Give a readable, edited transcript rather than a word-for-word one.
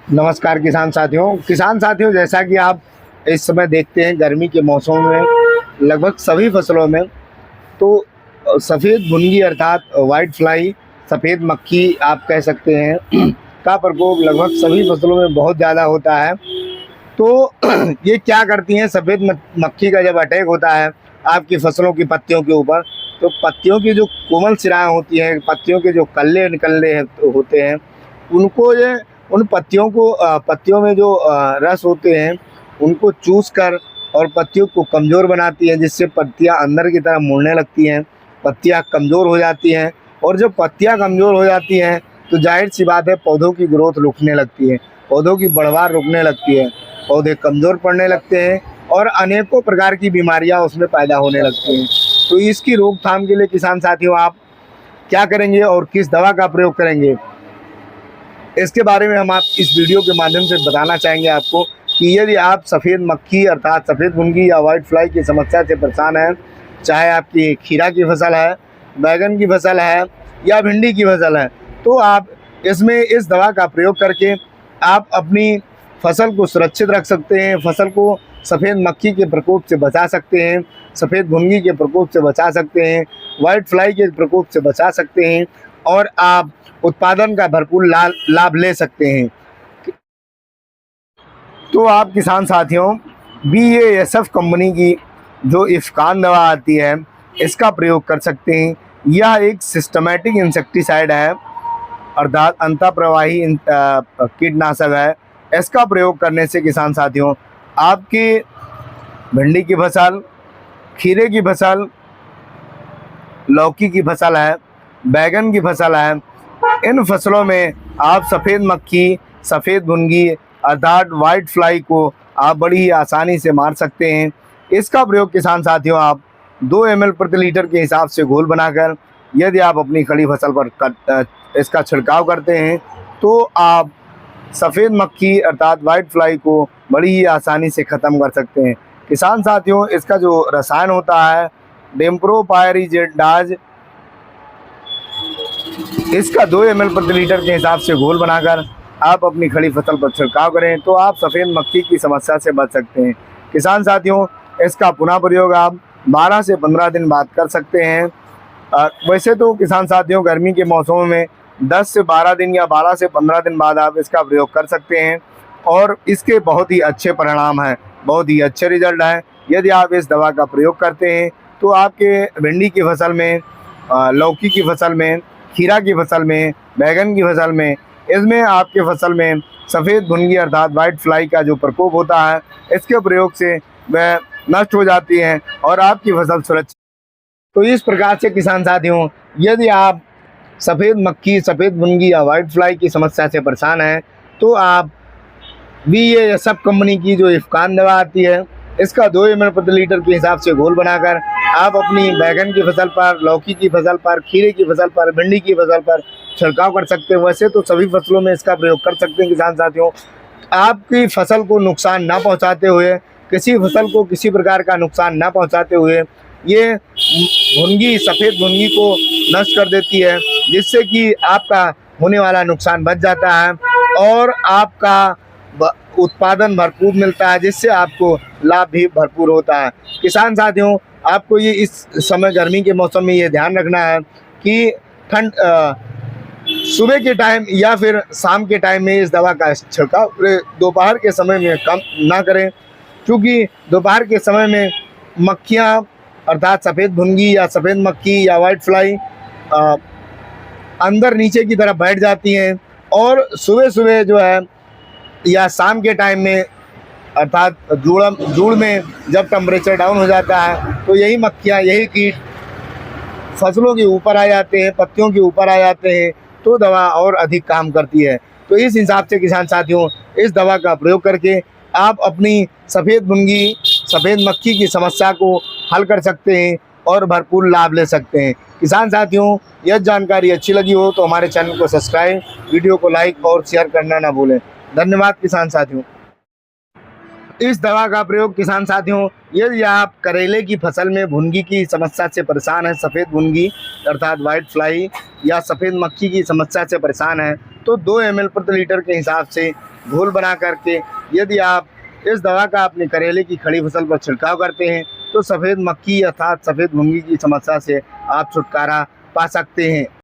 नमस्कार किसान साथियों, जैसा कि आप इस समय देखते हैं गर्मी के मौसम में लगभग सभी फसलों में तो सफ़ेद भुनगी अर्थात वाइट फ्लाई, सफ़ेद मक्खी आप कह सकते हैं का प्रकोप लगभग सभी फसलों में बहुत ज़्यादा होता है। तो ये क्या करती हैं, सफ़ेद मक्खी का जब अटैक होता है आपकी फसलों की पत्तियों के ऊपर, तो पत्तियों की जो कोमल सिराएँ होती हैं, पत्तियों के जो कल्ले निकलने होते हैं, उनको ये उन पत्तियों में जो रस होते हैं उनको चूस कर और पत्तियों को कमज़ोर बनाती हैं, जिससे पत्तियां अंदर की तरफ मुड़ने लगती हैं, पत्तियां कमज़ोर हो जाती हैं। और जब पत्तियां कमज़ोर हो जाती हैं तो जाहिर सी बात है पौधों की ग्रोथ रुकने लगती है, पौधों की बढ़वार रुकने लगती है, पौधे कमज़ोर पड़ने लगते हैं और अनेकों प्रकार की बीमारियां उसमें पैदा होने लगती हैं। तो इसकी रोकथाम के लिए किसान साथियों आप क्या करेंगे और किस दवा का प्रयोग करेंगे, इसके बारे में हम आप इस वीडियो के माध्यम से बताना चाहेंगे आपको कि यदि आप सफ़ेद मक्खी अर्थात सफ़ेद भुनगी या वाइट फ्लाई की समस्या से परेशान हैं, चाहे आपकी खीरा की फसल है, बैगन की फसल है या भिंडी की फसल है, तो आप इसमें इस दवा का प्रयोग करके आप अपनी फसल को सुरक्षित रख सकते हैं, फसल को सफ़ेद मक्खी के प्रकोप से बचा सकते हैं, सफ़ेद भुनगी के प्रकोप से बचा सकते हैं, वाइट फ्लाई के प्रकोप से बचा सकते हैं और आप उत्पादन का भरपूर लाभ ले सकते हैं। तो आप किसान साथियों BASF कंपनी की जो इफ्कान दवा आती है इसका प्रयोग कर सकते हैं। यह एक सिस्टमैटिक इंसेक्टिसाइड है अर्थात अंतःप्रवाही कीटनाशक है। इसका प्रयोग करने से किसान साथियों आपकी भिंडी की फसल, खीरे की फसल, लौकी की फसल है, बैगन की फसल है, इन फसलों में आप सफ़ेद मक्खी, सफ़ेद भुनगी अर्थात वाइट फ्लाई को आप बड़ी ही आसानी से मार सकते हैं। इसका प्रयोग किसान साथियों आप 2 ml प्रति लीटर के हिसाब से घोल बनाकर यदि आप अपनी खड़ी फसल पर इसका छिड़काव करते हैं तो आप सफ़ेद मक्खी अर्थात वाइट फ्लाई को बड़ी ही आसानी से ख़त्म कर सकते हैं। किसान साथियों इसका जो रसायन होता है डिम्प्रोपायरिजेडाज, इसका 2 ml प्रति लीटर के हिसाब से घोल बनाकर आप अपनी खड़ी फसल पर छिड़काव करें तो आप सफ़ेद मक्खी की समस्या से बच सकते हैं। किसान साथियों इसका पुनः प्रयोग आप 12 से 15 दिन बाद कर सकते हैं। वैसे तो किसान साथियों गर्मी के मौसम में 10 से 12 दिन या 12 से 15 दिन बाद आप इसका प्रयोग कर सकते हैं और इसके बहुत ही अच्छे परिणाम हैं, बहुत ही अच्छे रिजल्ट हैं। यदि आप इस दवा का प्रयोग करते हैं तो आपके भिंडी की फसल में, लौकी की फसल में, खीरा की फसल में, बैगन की फसल में, इसमें आपके फसल में सफ़ेद भुनगी अर्थात वाइट फ्लाई का जो प्रकोप होता है इसके प्रयोग से वह नष्ट हो जाती हैं और आपकी फसल सुरक्षित। तो इस प्रकार से किसान साथियों यदि आप सफ़ेद मक्खी, सफ़ेद भुनगी या वाइट फ्लाई की समस्या से परेशान हैं तो आप BASF कंपनी की जो इफ्कान दवा आती है इसका 2 ml प्रति लीटर के हिसाब से घोल बनाकर आप अपनी बैगन की फसल पर, लौकी की फसल पर, खीरे की फसल पर, भिंडी की फसल पर छिड़काव कर सकते हैं। वैसे तो सभी फसलों में इसका प्रयोग कर सकते हैं किसान साथियों। आपकी फसल को नुकसान ना पहुंचाते हुए, किसी फसल को किसी प्रकार का नुकसान ना पहुंचाते हुए ये भुनगी, सफ़ेद भुनगी को नष्ट कर देती है, जिससे कि आपका होने वाला नुकसान बच जाता है और आपका उत्पादन भरपूर मिलता है, जिससे आपको लाभ भी भरपूर होता है। किसान साथियों आपको ये इस समय गर्मी के मौसम में ये ध्यान रखना है कि सुबह के टाइम या फिर शाम के टाइम में इस दवा का छिड़काव दोपहर के समय में कम ना करें, क्योंकि दोपहर के समय में मक्खियाँ अर्थात सफ़ेद भुनगी या सफ़ेद मक्खी या वाइट फ्लाई अंदर नीचे की तरफ बैठ जाती हैं और सुबह सुबह जो है या शाम के टाइम में अर्थात जूड़ में जब टेम्परेचर डाउन हो जाता है तो यही मक्खियाँ, यही कीट फसलों के ऊपर आ जाते हैं, पत्तियों के ऊपर आ जाते हैं, तो दवा और अधिक काम करती है। तो इस हिसाब से किसान साथियों इस दवा का प्रयोग करके आप अपनी सफ़ेद भुनगी, सफ़ेद मक्खी की समस्या को हल कर सकते हैं और भरपूर लाभ ले सकते हैं। किसान साथियों यह जानकारी अच्छी लगी हो तो हमारे चैनल को सब्सक्राइब, वीडियो को लाइक और शेयर करना ना भूलें। धन्यवाद किसान साथियों। इस दवा का प्रयोग किसान साथियों यदि आप करेले की फसल में भुनगी की समस्या से परेशान हैं, सफ़ेद भुनगी अर्थात वाइट फ्लाई या सफ़ेद मक्खी की समस्या से परेशान हैं, तो 2 ml प्रति लीटर के हिसाब से घोल बना करके यदि आप इस दवा का अपने करेले की खड़ी फसल पर छिड़काव करते हैं तो सफ़ेद मक्खी अर्थात सफ़ेद घुंगी की समस्या से आप छुटकारा पा सकते हैं।